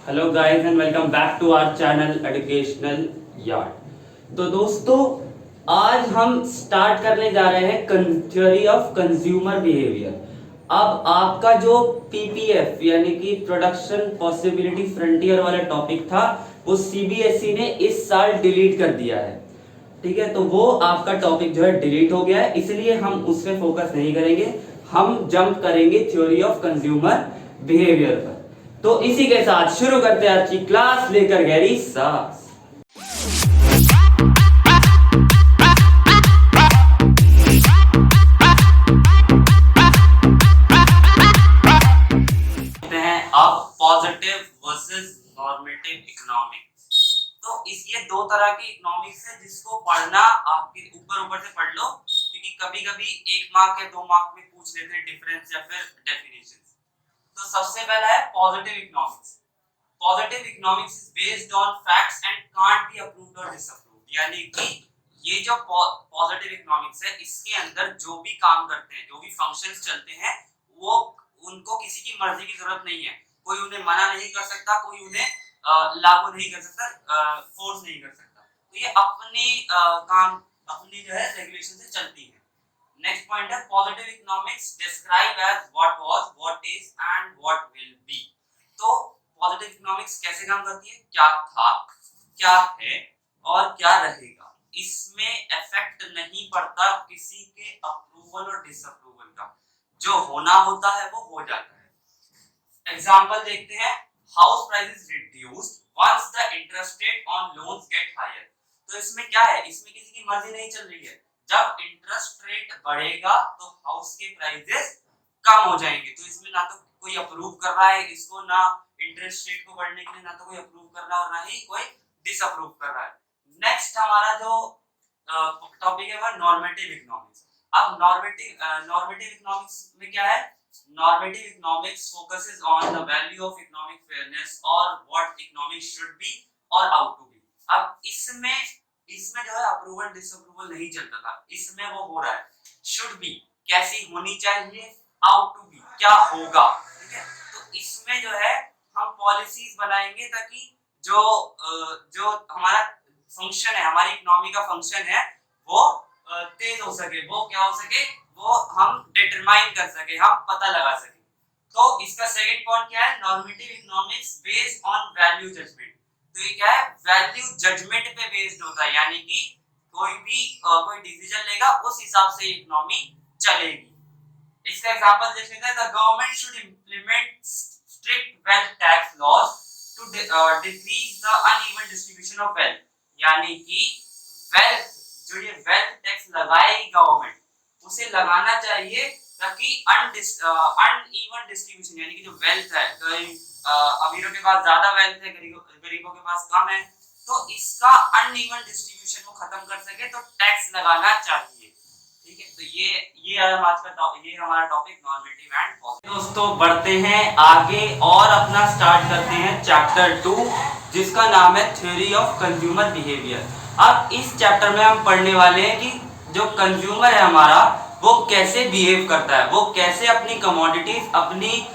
Hello guys and welcome back to our channel educational yard. तो दोस्तों, आज हम स्टार्ट करने जा रहे हैं थ्योरी ऑफ कंज्यूमर बिहेवियर। अब आपका जो पीपीएफ यानी कि प्रोडक्शन पॉसिबिलिटी फ्रंटियर वाला टॉपिक था वो सीबीएसई ने इस साल डिलीट कर दिया है। ठीक है, तो वो आपका टॉपिक जो है डिलीट हो गया है, इसलिए हम उस पर फोकस नहीं करेंगे। हम जंप करेंगे थ्योरी ऑफ कंज्यूमर बिहेवियर पर। तो इसी के साथ शुरू करते हैं आज की क्लास, लेकर गहरी सांस। अब पॉजिटिव वर्सेस नॉर्मेटिव इकोनॉमिक्स। तो इस ये दो तरह की इकोनॉमिक्स है जिसको पढ़ना आपके ऊपर से पढ़ लो, क्योंकि कभी कभी 1 मार्क या 2 मार्क में पूछ लेते हैं डिफरेंस या फिर डेफिनेशन। तो सबसे पहला है positive economics. Positive economics is based on facts and can't be approved और डिसअप्रूव्ड। यानी कि ये जो पॉजिटिव इकोनॉमिक्स है, इसके अंदर जो भी काम करते हैं, जो भी फंक्शंस चलते हैं, वो उनको किसी की मर्जी की जरूरत नहीं है। कोई उन्हें मना नहीं कर सकता, कोई उन्हें लागू नहीं कर सकता, फोर्स नहीं कर सकता। तो ये अपनी काम अपनी जो है रेगुलेशन से चलती है। नेक्स्ट पॉइंट है positive economics describe as what was, what is and what will be. तो पॉजिटिव इकोनॉमिक्स कैसे काम करती है, क्या था, क्या है और क्या रहेगा। इसमें इफेक्ट नहीं पड़ता किसी के अप्रूवल और डिसअप्रूवल का। जो होना होता है वो हो जाता है। एग्जांपल देखते हैं, house prices reduced once the interest rate on loans get higher. तो इसमें क्या है, इसमें किसी की मर्जी नहीं चल रही है। जब इंटरेस्ट रेट बढ़ेगा तो हाउस के प्राइसेस कम हो जाएंगे। तो इसमें ना तो कोई अप्रूव कर रहा है इसको, ना इंटरेस्ट रेट को बढ़ने के लिए ना तो कोई अप्रूव कर रहा है और ना ही कोई डिसअप्रूव कर रहा है। नेक्स्ट हमारा जो टॉपिक है वो नॉर्मेटिव इकोनॉमिक्स। अब नॉर्मेटिव इकोनॉमिक्स में क्या है, normative economics focuses on the value of economic fairness और व्हाट इकोनॉमिक्स शुड बी और आउट टू बी। अब इसमें जो है अप्रूवल डिसअप्रूवल नहीं चलता था, इसमें वो हो रहा है। शुड बी कैसी होनी चाहिए, आउट टू बी क्या होगा। ठीक है, तो इसमें जो है हम पॉलिसीज बनाएंगे ताकि जो हमारा फंक्शन है, हमारी इकोनॉमी का फंक्शन है, वो तेज हो सके, वो क्या हो सके, वो हम डिटरमाइन कर सके, हम पता लगा सके। तो इसका सेकंड पॉइंट क्या है, normative economics based on value judgement. तो ये क्या है, वैल्यू जजमेंट पे बेस्ड होता है, यानी कि कोई डिसीजन लेगा उस हिसाब से इकोनॉमी चलेगी। इसका एग्जांपल देख लेते हैं, the government should implement strict wealth tax laws to decrease the uneven distribution of wealth. यानी कि वेल्थ जो ये वेल्थ टैक्स लगाएगी गवर्नमेंट, उसे लगाना चाहिए ताकि अनइवन डिस्ट्रीब्यूशन, यानी कि जो वेल्थ है, अमीरों के पास ज्यादा वेल्थ है, गरीबों के पास कम है, तो इसका अनइवन डिस्ट्रीब्यूशन को खत्म कर सके तो टैक्स लगाना चाहिए। ठीक है, तो ये आज का ये हमारा टॉपिक नॉर्मेटिव एंड पॉजिटिव। दोस्तों बढ़ते हैं आगे और अपना स्टार्ट करते हैं चैप्टर 2, जिसका नाम है थ्योरी ऑफ कंज्यूमर बिहेवियर। अब इस चैप्टर में हम पढ़ने वाले हैं कि जो कंज्यूमर है हमारा, वो कैसे बिहेव करता है, वो कैसे अपनी कमोडिटीज, अपनी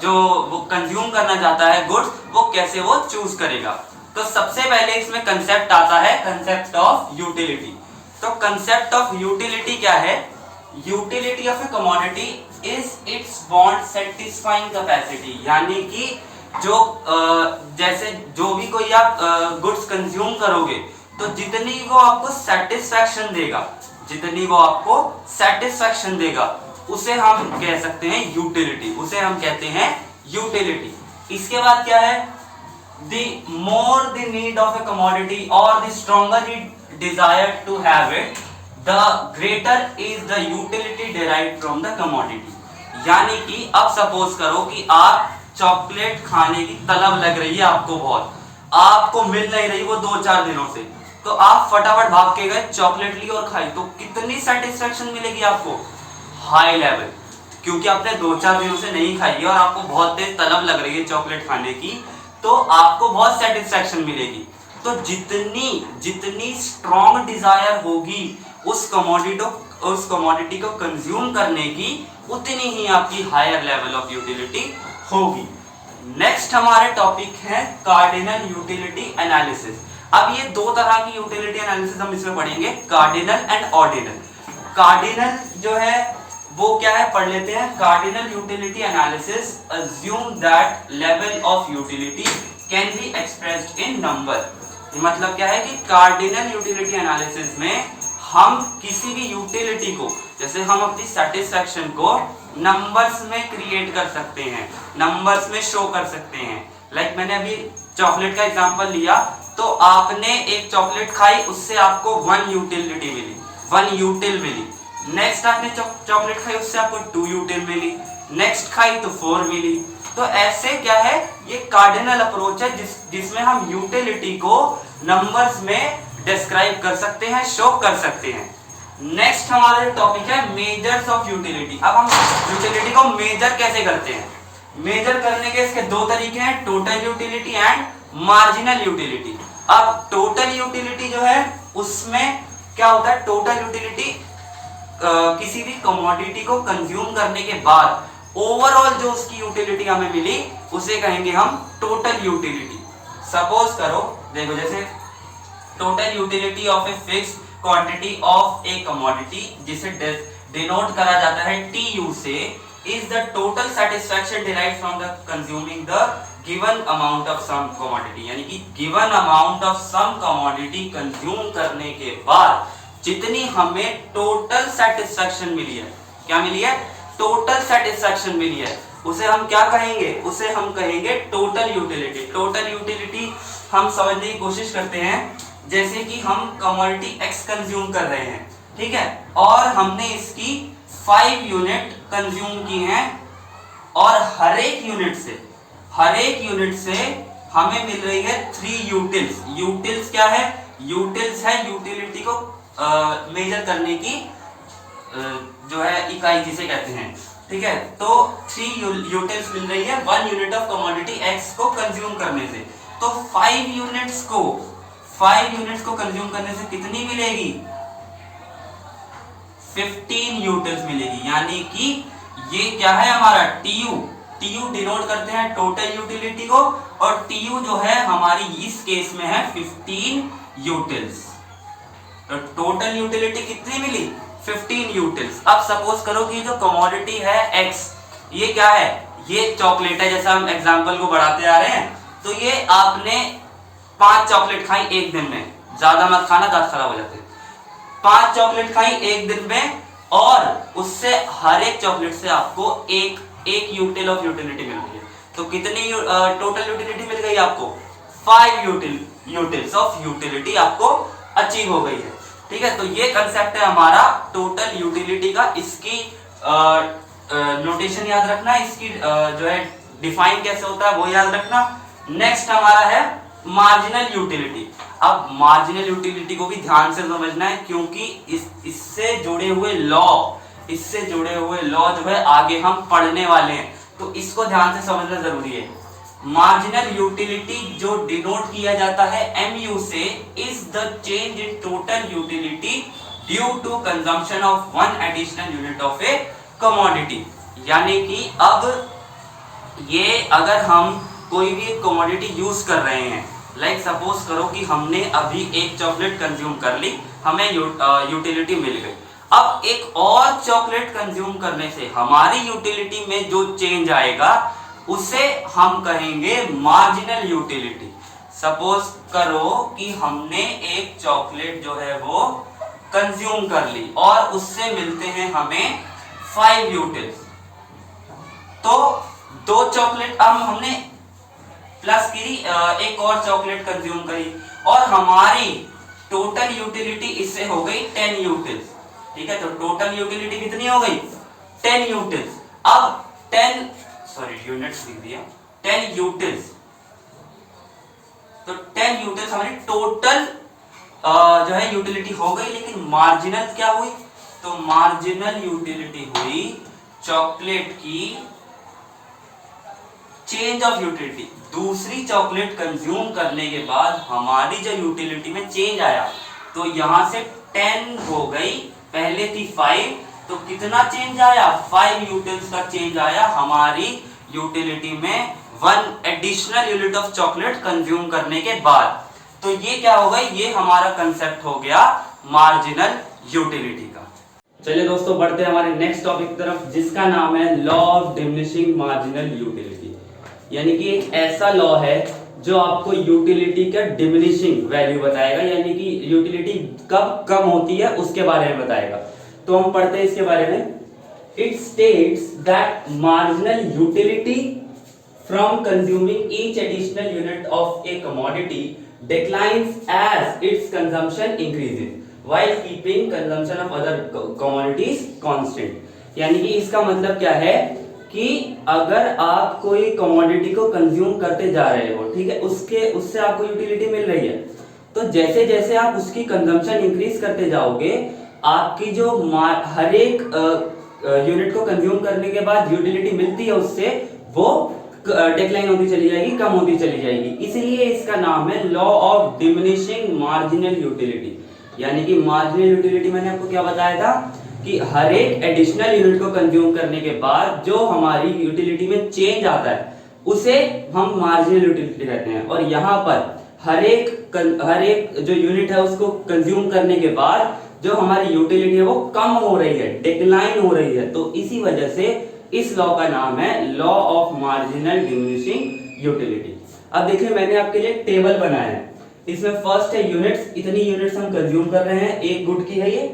जो वो कंज्यूम करना चाहता है गुड्स, वो कैसे वो चूज करेगा। तो सबसे पहले इसमें कंसेप्ट आता है कंसेप्ट ऑफ यूटिलिटी। तो कंसेप्ट ऑफ यूटिलिटी क्या है, utility of a commodity is it's bond satisfying capacity. यानी कि जैसे जो भी कोई आप गुड्स कंज्यूम करोगे, तो जितनी वो आपको सेटिस्फैक्शन देगा, उसे हम कह सकते हैं यूटिलिटी, उसे हम कहते हैं यूटिलिटी। इसके बाद क्या है, the more the need of a commodity or the stronger the desire to have it, the greater is the utility derived from the commodity। यानी कि अब सपोज करो कि आप चॉकलेट खाने की तलब लग रही है आपको बहुत, आपको मिल नहीं रही वो 2-4 दिनों से, तो आप फटाफट भाग के गए, चॉकलेट ली और खाई, तो कितनी सेटिस्फेक्शन मिलेगी आपको, हाई लेवल, क्योंकि आपने 2-4 दिनों से नहीं खाई है और आपको बहुत तेज तलब लग रही है चॉकलेट खाने की, तो आपको बहुत सेटिस्फेक्शन मिलेगी। तो जितनी स्ट्रॉन्ग डिजायर होगी उस कमोडिटी को कंज्यूम करने की, उतनी ही आपकी हायर लेवल ऑफ यूटिलिटी होगी। नेक्स्ट हमारे टॉपिक है कार्डिनल यूटिलिटी एनालिसिस। अब ये दो तरह की यूटिलिटी एनालिसिस हम इसमें पढ़ेंगे, कार्डिनल एंड ऑर्डिनल। कार्डिनल जो है वो क्या है, पढ़ लेते हैं। Cardinal utility analysis assume that level of utility can be expressed in number. मतलब क्या है कि कार्डिनल यूटिलिटी एनालिसिस में हम किसी भी यूटिलिटी को, जैसे हम अपनी सेटिस्फैक्शन को नंबर्स में क्रिएट कर सकते हैं, नंबर्स में शो कर सकते हैं। लाइक मैंने अभी चॉकलेट का एग्जांपल लिया, तो आपने एक चॉकलेट खाई, उससे आपको 1 यूटिलिटी मिली, 1 यूटिल मिली। नेक्स्ट आपने चॉकलेट खाई, उससे आपको 2 यूटिल मिली। नेक्स्ट खाई तो 4 मिली। तो ऐसे क्या है, ये कार्डिनल अप्रोच है जिसमें हम यूटिलिटी को नंबर्स में डिस्क्राइब कर सकते हैं, शो कर सकते हैं। नेक्स्ट हमारा टॉपिक है मेजर्स ऑफ यूटिलिटी। अब हम यूटिलिटी को मेजर कैसे करते हैं? मेजर करने के इसके दो तरीके हैं, total utility and marginal utility. अब टोटल यूटिलिटी जो है उसमें क्या होता है, टोटल यूटिलिटी किसी भी कमोडिटी को कंज्यूम करने के बाद ओवरऑल जो उसकी यूटिलिटी हमें मिली उसे कहेंगे हम टोटल यूटिलिटी। सपोज करो, देखो जैसे total utility of a fixed quantity of a commodity, जिसे डिनोट करा जाता है TU से, is the total satisfaction derived from the consuming the given amount of some commodity. यानी कि given amount of some commodity consume करने के बाद जितनी हमें टोटल सेटिस्फैक्शन मिली है, क्या मिली है, टोटल सेटिस्फैक्शन मिली है, उसे हम क्या कहेंगे, उसे हम कहेंगे टोटल यूटिलिटी। टोटल यूटिलिटी हम समझने की कोशिश करते हैं, जैसे कि हम कमोडिटी X कंज्यूम कर रहे हैं, ठीक है, और हमने इसकी 5 यूनिट कंज्यूम की हैं, और हर एक यूनिट से हमें मिल रही है 3 यूटिल्स। यूटिल्स क्या है, यूटिल्स है यूटिलिटी को मेजर करने की जो है इकाई जिसे कहते हैं, ठीक है। तो 3 यूटिल्स मिल रही है 1 यूनिट ऑफ कमोडिटी X को कंज्यूम करने से। तो 5 यूनिट्स को कंज्यूम करने से कितनी मिलेगी, 15 यूटिल्स मिलेगी। यानी कि ये क्या है हमारा TU डिनोट करते हैं टोटल यूटिलिटी को, और TU जो है हमारी इस केस में है 15 यूटिल्स। तो टोटल यूटिलिटी कितनी मिली, 15 यूटिल्स। अब सपोज करो कि जो कमोडिटी है X, ये क्या है, ये चॉकलेट है, जैसा हम एग्जांपल को बढ़ाते आ रहे हैं। तो ये आपने 5 चॉकलेट खाई एक दिन में, ज्यादा मत खाना, दांत खराब हो जाते हैं। 5 चॉकलेट खाई एक दिन में, और उससे हर एक चॉकलेट से आपको एक यूटिल ऑफ यूटिलिटी मिल रही है। तो कितनी टोटल यूटिलिटी मिल गई आपको, 5 यूटिल्स ऑफ यूटिलिटी आपको अचीव हो गई है, ठीक है। तो ये कंसेप्ट है हमारा टोटल यूटिलिटी का। इसकी नोटेशन याद रखना, इसकी जो है डिफाइन कैसे होता है वो याद रखना। नेक्स्ट हमारा है मार्जिनल यूटिलिटी। अब मार्जिनल यूटिलिटी को भी ध्यान से समझना है, क्योंकि इससे जुड़े हुए लॉ जो है आगे हम पढ़ने वाले हैं, तो इसको ध्यान से समझना जरूरी है। मार्जिनल यूटिलिटी जो डिनोट किया जाता है MU से, is the change in total utility due to consumption of 1 additional unit of a commodity. यानी कि अब ये अगर हम कोई भी कमोडिटी यूज कर रहे हैं, लाइक सपोज करो कि हमने अभी एक चॉकलेट कंज्यूम कर ली, हमें यूटिलिटी मिल गई। अब एक और चॉकलेट कंज्यूम करने से हमारी यूटिलिटी में जो चेंज आएगा उसे हम कहेंगे मार्जिनल यूटिलिटी। सपोज करो कि हमने एक चॉकलेट जो है वो कंज्यूम कर ली, और उससे मिलते हैं हमें 5 यूटिल्स। तो 2 चॉकलेट, अब हमने प्लस की एक और चॉकलेट कंज्यूम करी, और हमारी टोटल यूटिलिटी इससे हो गई 10 यूटिल्स, ठीक है। तो टोटल यूटिलिटी कितनी हो गई, 10 यूटिल्स। अब 10 यूनिट्स लिख दिया, 10 यूटिल्स। तो 10 यूटिल्स हमारी टोटल जो है यूटिलिटी हो गई, लेकिन मार्जिनल क्या हुई, तो मार्जिनल यूटिलिटी हुई चॉकलेट की चेंज ऑफ यूटिलिटी। दूसरी चॉकलेट कंज्यूम करने के बाद हमारी जो यूटिलिटी में चेंज आया, तो यहां से 10 हो गई, पहले थी 5, तो कितना चेंज आया, 5 यूटिल्स का चेंज आया हमारी यूटिलिटी में 1 additional unit of chocolate consume करने के बाद। तो ये क्या होगा, ये हमारा कंसेप्ट हो गया मार्जिनल यूटिलिटी का। चलिए दोस्तों बढ़ते हैं हमारे नेक्स्ट टॉपिक की तरफ, जिसका नाम है law of diminishing marginal utility. यानी कि एक ऐसा लॉ है जो आपको यूटिलिटी का डिमिनिशिंग वैल्यू बताएगा, यानी कि यूटिलिटी कब कम होती है उसके बारे में बताएगा। तो हम पढ़ते हैं इसके बारे में। It states that marginal utility from consuming each additional unit of a commodity declines as its consumption increases while keeping consumption of other commodities constant। यानी कि इसका मतलब क्या है कि अगर आप कोई कमोडिटी को कंज्यूम करते जा रहे हो, ठीक है, उससे आपको यूटिलिटी मिल रही है, तो जैसे जैसे आप उसकी कंजम्पशन इंक्रीज करते जाओगे, आपकी जो हर एक यूनिट को कंज्यूम करने के बाद यूटिलिटी मिलती है उससे, वो डिक्लाइन होती चली जाएगी, कम होती चली जाएगी। इसीलिए इसका नाम है law of diminishing marginal utility. यानी कि मार्जिनल यूटिलिटी मैंने आपको क्या बताया था कि हर एक एडिशनल यूनिट को कंज्यूम करने के बाद जो हमारी यूटिलिटी में चेंज आता है उसे हम मार्जिनल यूटिलिटी कहते हैं। और यहाँ पर हर एक जो यूनिट है उसको कंज्यूम करने के बाद जो हमारी यूटिलिटी है वो कम हो रही है, डिक्लाइन हो रही है। तो इसी वजह से इस लॉ का नाम है law of marginal diminishing utility. अब देखिए मैंने आपके लिए टेबल बनाया है, इसमें फर्स्ट है यूनिट्स, इतनी यूनिट्स हम कंज्यूम कर रहे हैं, एक गुड की है ये,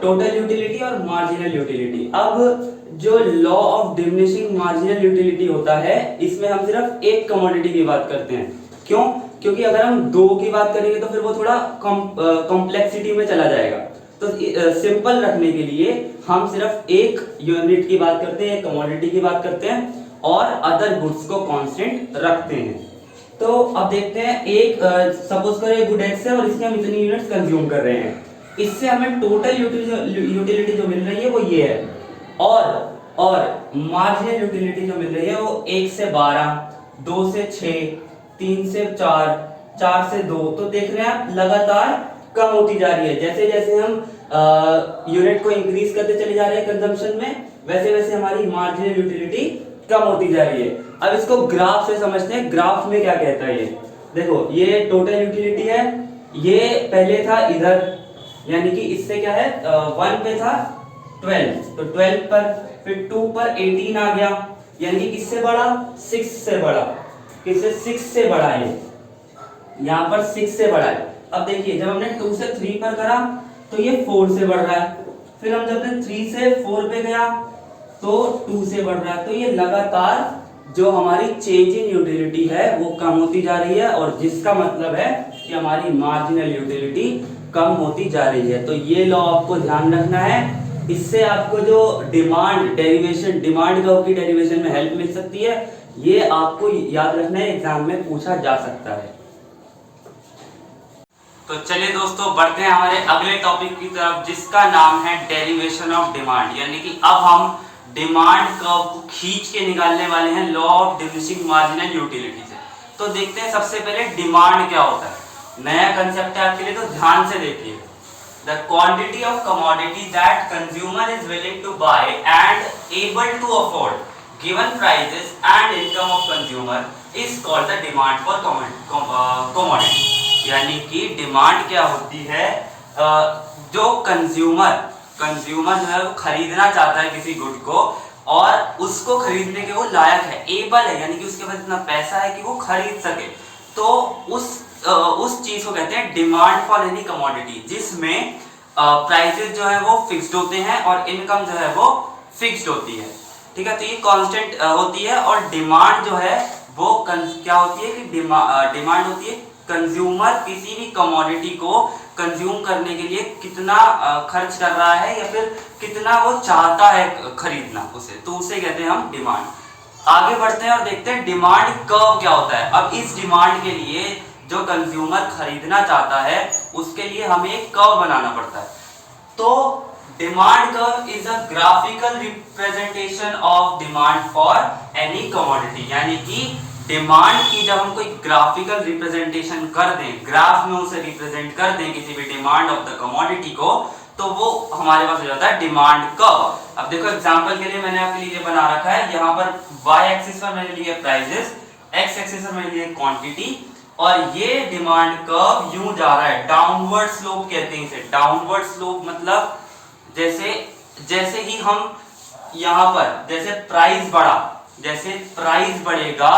टोटल यूटिलिटी और मार्जिनल यूटिलिटी। अब जो law of diminishing marginal utility होता है, इसमें हम सिर्फ एक कमोडिटी की बात करते हैं। क्यों? क्योंकि अगर हम दो की बात करेंगे तो फिर वो थोड़ा कॉम्प्लेक्सिटी में चला जाएगा। तो सिंपल रखने के लिए हम सिर्फ एक यूनिट की बात करते हैं, कमोडिटी की बात करते हैं और अदर गुड्स को कांस्टेंट रखते हैं। तो अब देखते हैं, एक सपोज करो गुड एक्स है और इसके हम इतनी यूनिट्स कंज्यूम कर रहे हैं, इससे हमें टोटल यूटिलिटी जो मिल रही है वो ये है, और मार्जिनल यूटिलिटी जो मिल रही है वो 1 से 12, 2 से 6, 3 से 4, 4 से 2। तो देख रहे हैं आप लगातार कम होती जा रही है। जैसे जैसे हम यूनिट को इंक्रीज करते चले जा रहे हैं कंजम्पशन में, वैसे वैसे हमारी मार्जिनल यूटिलिटी कम होती जा रही है। अब इसको ग्राफ से समझते हैं, ग्राफ में क्या कहता है ये देखो, ये टोटल यूटिलिटी है, ये पहले था इधर, यानी कि इससे क्या है 1 पे था 12, तो 12 पर, फिर 2 पर 18 आ गया, यानी कि किससे बड़ा, 6 से बड़ा, किससे 6 से बड़ा है, यहाँ पर 6 से बड़ा है। अब देखिए जब हमने 2 से 3 पर करा तो ये 4 से बढ़ रहा है, फिर हम जब 3 से 4 पे गया तो 2 से बढ़ रहा है। तो ये लगातार जो हमारी चेंज इन यूटिलिटी है वो कम होती जा रही है, और जिसका मतलब है कि हमारी मार्जिनल यूटिलिटी कम होती जा रही है। तो ये लॉ आपको ध्यान रखना है, इससे आपको जो डिमांड डेरिवेशन, डिमांड कर्व की डेरिवेशन में हेल्प मिल सकती है, ये आपको याद रखना है, एग्जाम में पूछा जा सकता है। तो चलिए दोस्तों बढ़ते हैं हमारे अगले टॉपिक की तरफ, जिसका नाम है डेरिवेशन ऑफ डिमांड। यानी कि अब हम डिमांड कर्व को खींच के निकालने वाले हैं law of diminishing marginal utility से। तो देखते हैं सबसे पहले डिमांड क्या होता है, नया कंसेप्ट है आपके लिए, तो ध्यान से देखिए। The quantity of commodity that consumer is willing to buy and able to afford given prices and income of consumer is called the demand for commodity. यानी कि डिमांड क्या होती है, जो कंज्यूमर जो है वो खरीदना चाहता है किसी गुड को, और उसको खरीदने के वो लायक है, एबल है, यानी कि उसके पास इतना पैसा है कि वो खरीद सके, तो उस चीज को कहते हैं डिमांड फॉर एनी कमोडिटी, जिसमें प्राइसेस जो है वो फिक्स्ड होते हैं और इनकम जो है वो फिक्स्ड होती है। ठीक है, तो ये कांस्टेंट होती है। और डिमांड जो है वो क्या होती है कि डिमांड होती है कंज्यूमर किसी भी कमोडिटी को कंज्यूम करने के लिए कितना खर्च कर रहा है या फिर कितना वो चाहता है खरीदना उसे, तो उसे कहते हैं हम डिमांड। आगे बढ़ते हैं और देखते हैं डिमांड कर्व क्या होता है। अब इस डिमांड के लिए जो कंज्यूमर खरीदना चाहता है उसके लिए हमें एक कर्व बनाना पड़ता है। तो demand curve is a graphical representation of demand for any commodity. यानी कि डिमांड की जब हम कोई ग्राफिकल रिप्रेजेंटेशन कर दें, ग्राफ में उसे रिप्रेजेंट कर दें किसी भी डिमांड ऑफ द कमोडिटी को, तो वो हमारे पास हो जाता है डिमांड कर्व। अब देखो एग्जांपल के लिए मैंने आपके लिए बना रखा है, यहाँ पर y एक्सिस पर मैंने लिए प्राइसेस, x एक्सिस पर मैंने लिए क्वांटिटी, और ये डिमांड कर्व यूं जा रहा है, डाउनवर्ड स्लोप कहते हैं इसे। डाउनवर्ड स्लोप मतलब जैसे जैसे ही हम यहाँ पर जैसे प्राइस बढ़ा, जैसे प्राइस बढ़ेगा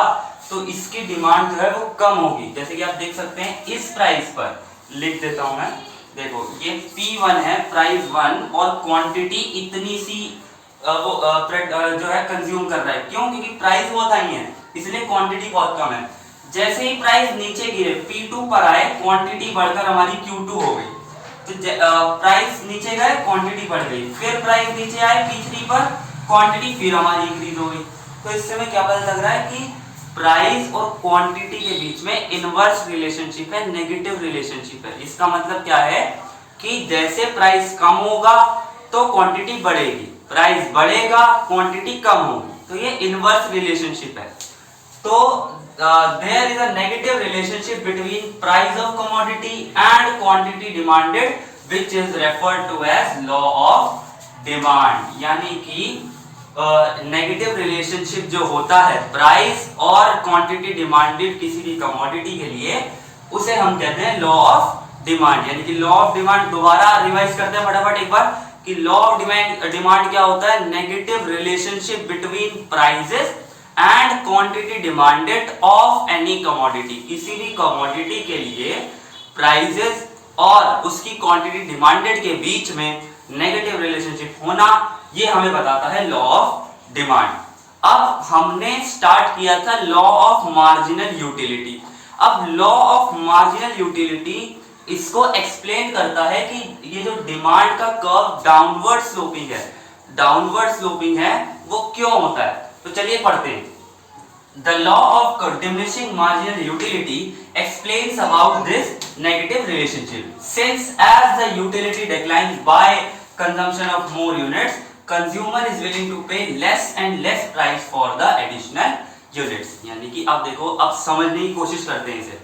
तो इसकी डिमांड जो है वो कम होगी। जैसे कि आप देख सकते हैं इस प्राइस पर, लिख देता हूं मैं, देखो ये P1 है, प्राइस 1, और क्वांटिटी इतनी सी जो है कंज्यूम कर रहा है। क्यों? क्योंकि प्राइस बहुत हाई है इसलिए क्वांटिटी बहुत कम है। जैसे ही प्राइस नीचे गिरे, P2 पर आए, क्वांटिटी बढ़कर हमारी Q2 हो गई। तो प्राइस नीचे गए, क्वांटिटी बढ़ गई, फिर प्राइस नीचे आए P3 पर, क्वांटिटी फिर हमारी इंक्रीज हो गई। तो इससे हमें क्या पता लग रहा है कि प्राइस और क्वांटिटी के बीच में इनवर्स रिलेशनशिप है, नेगेटिव रिलेशनशिप है। इसका मतलब क्या है कि जैसे प्राइस कम होगा तो क्वांटिटी बढ़ेगी, प्राइस बढ़ेगा क्वांटिटी कम होगी, तो ये इनवर्स रिलेशनशिप है। तो there is a negative relationship between price of commodity and quantity demanded, which is referred to as law of demand। यानी कि नेगेटिव रिलेशनशिप जो होता है प्राइस और क्वांटिटी डिमांडेड किसी भी कमोडिटी के लिए, उसे हम कहते हैं लॉ ऑफ डिमांड। यानी कि लॉ ऑफ डिमांड दोबारा रिवाइज करते हैं फटाफट एक बार कि लॉ ऑफ डिमांड क्या होता है? Negative relationship between prices and quantity demanded of any commodity. किसी भी कमोडिटी के लिए प्राइसेस और उसकी क्वांटिटी डिमांडेड के बीच में नेगेटिव रिलेशनशिप होना, ये हमें बताता है लॉ ऑफ डिमांड। अब हमने स्टार्ट किया था लॉ ऑफ मार्जिनल यूटिलिटी। अब लॉ ऑफ मार्जिनल यूटिलिटी इसको एक्सप्लेन करता है कि ये जो डिमांड का कर्व डाउनवर्ड स्लोपिंग है, डाउनवर्ड स्लोपिंग है, वो क्यों होता है। तो चलिए पढ़ते हैं। The law of diminishing marginal utility explains about this negative relationship. Since as the utility declines by consumption of more units, consumer is willing to pay less and less price for the additional units। यानी कि अब देखो, अब समझने की कोशिश करते हैं इसे।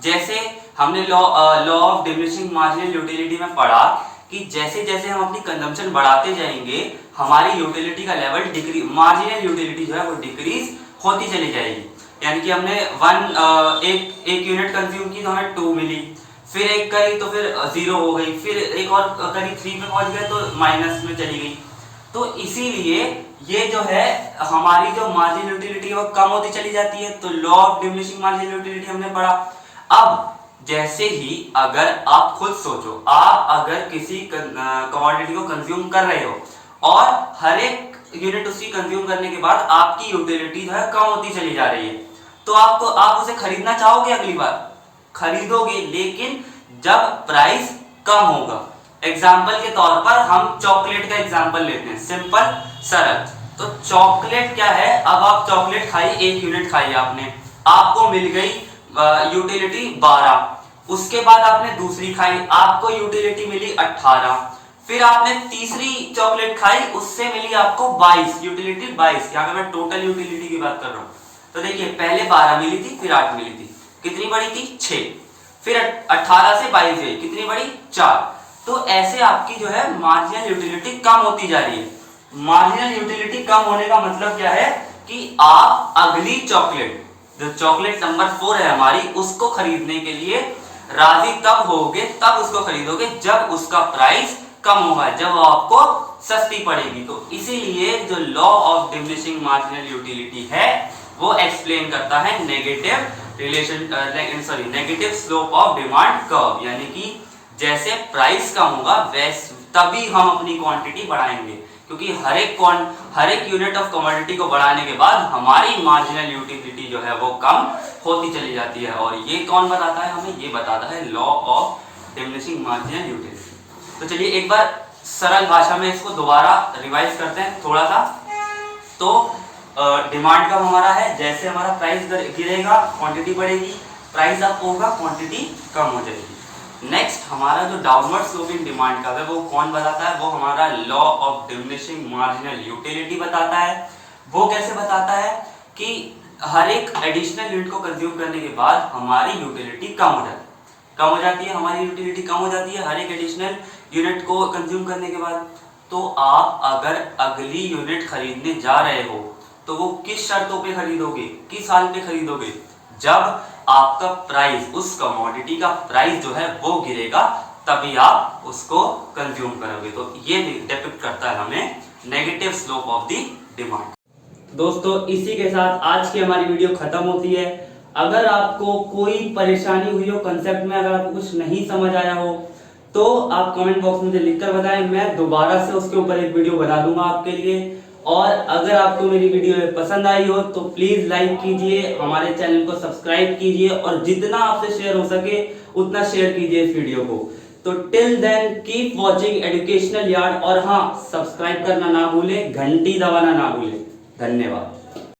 जैसे हमने law of diminishing marginal utility में पढ़ा कि जैसे जैसे हम अपनी कंजम्पशन बढ़ाते जाएंगे हमारी यूटिलिटी का लेवल डिक्रीज, मार्जिनल यूटिलिटी जो है वो डिक्रीज होती चली जाएगी। यानी कि हमने एक यूनिट कंज्यूम की तो हमें 2 मिली, फिर एक करी तो फिर 0 हो गई, फिर एक और करी 3 पे पहुंच गए तो माइनस में चली गई। तो इसीलिए ये जो है हमारी जो मार्जिनल यूटिलिटी वो कम होती चली जाती है। तो law of diminishing marginal utility हमने पढ़ा। अब जैसे ही अगर आप खुद सोचो, आप अगर किसी कमोडिटी को कंज्यूम कर रहे हो और हर एक यूनिट उसकी कंज्यूम करने के बाद आपकी यूटिलिटी जो है कम होती चली जा रही है, तो आप उसे खरीदना चाहोगे, अगली बार खरीदोगे, लेकिन जब प्राइस कम होगा। एग्जाम्पल के तौर पर हम चॉकलेट का एग्जाम्पल लेते हैं, सिंपल सरल। तो चॉकलेट क्या है, अब आप चॉकलेट खाई, एक यूनिट खाई आपने, आपको मिल गई यूटिलिटी 12, उसके बाद आपने दूसरी खाई, आपको यूटिलिटी मिली 18, फिर आपने तीसरी चॉकलेट खाई, उससे मिली आपको 22, यूटिलिटी 22। यहाँ पे मैं टोटल यूटिलिटी की बात कर रहा हूँ। तो देखिए पहले 12 मिली थी, फिर 8 मिली थी, कितनी बड़ी थी 6, फिर 18 से 22 गई, कितनी बड़ी 4। तो ऐसे आपकी जो है मार्जिनल यूटिलिटी कम होती जा रही है। मार्जिनल यूटिलिटी कम होने का मतलब क्या है कि आप अगली चॉकलेट, जो चॉकलेट नंबर 4 है हमारी, उसको खरीदने के लिए राजी तब होगे, तब उसको खरीदोगे जब उसका प्राइस कम होगा, जब वो आपको सस्ती पड़ेगी। तो इसीलिए जो law of diminishing marginal utility है वो एक्सप्लेन करता है negative slope of demand curve. यानी कि जैसे प्राइस कम होगा वैसे तभी हम अपनी क्वांटिटी बढ़ाएंगे, क्योंकि हर एक यूनिट ऑफ कमोडिटी को बढ़ाने के बाद हमारी मार्जिनल यूटिलिटी जो है वो कम होती चली जाती है। और ये कौन बताता है हमें? ये बताता है law of diminishing marginal utility. तो चलिए एक बार सरल भाषा में इसको दोबारा रिवाइज करते हैं थोड़ा सा। तो डिमांड कम हमारा है, जैसे हमारा प्राइस गिरेगा क्वांटिटी बढ़ेगी, प्राइस अप होगा क्वांटिटी कम हो जाएगी। नेक्स्ट हमारा जो डाउनवर्ड स्लोपिंग डिमांड का है वो कौन बताता है? वो हमारा law of diminishing marginal utility बताता है। वो कैसे बताता है कि हर एक एडिशनल यूनिट को कंज्यूम करने के बाद हमारी यूटिलिटी कम हो जाती है, हमारी यूटिलिटी कम हो जाती है हर एक एडिशनल यूनिट को कंज्यूम करने के बाद। तो आप अगर अगली यूनिट खरीदने जा रहे हो तो वो किस शर्तों पे खरीदोगे, किस साल पे खरीदोगे, जब आपका प्राइस, उस कमोडिटी का प्राइस जो है वो गिरेगा, तभी आप उसको कंज्यूम करोगे। तो ये डिपिक्ट करता है हमें negative slope of the demand. दोस्तों इसी के साथ आज की हमारी वीडियो खत्म होती है। अगर आपको कोई परेशानी हुई हो कंसेप्ट में, अगर आपको कुछ नहीं समझ आया हो तो आप कमेंट बॉक्स में मुझे लिखकर बताएं, मैं दोबारा से उसके ऊपर एक वीडियो बना दूंगा आपके लिए। और अगर आपको मेरी वीडियो पसंद आई हो तो प्लीज लाइक कीजिए, हमारे चैनल को सब्सक्राइब कीजिए और जितना आपसे शेयर हो सके उतना शेयर कीजिए इस वीडियो को। तो till then keep watching educational yard, और हाँ, सब्सक्राइब करना ना भूलें, घंटी दबाना ना भूलें। धन्यवाद।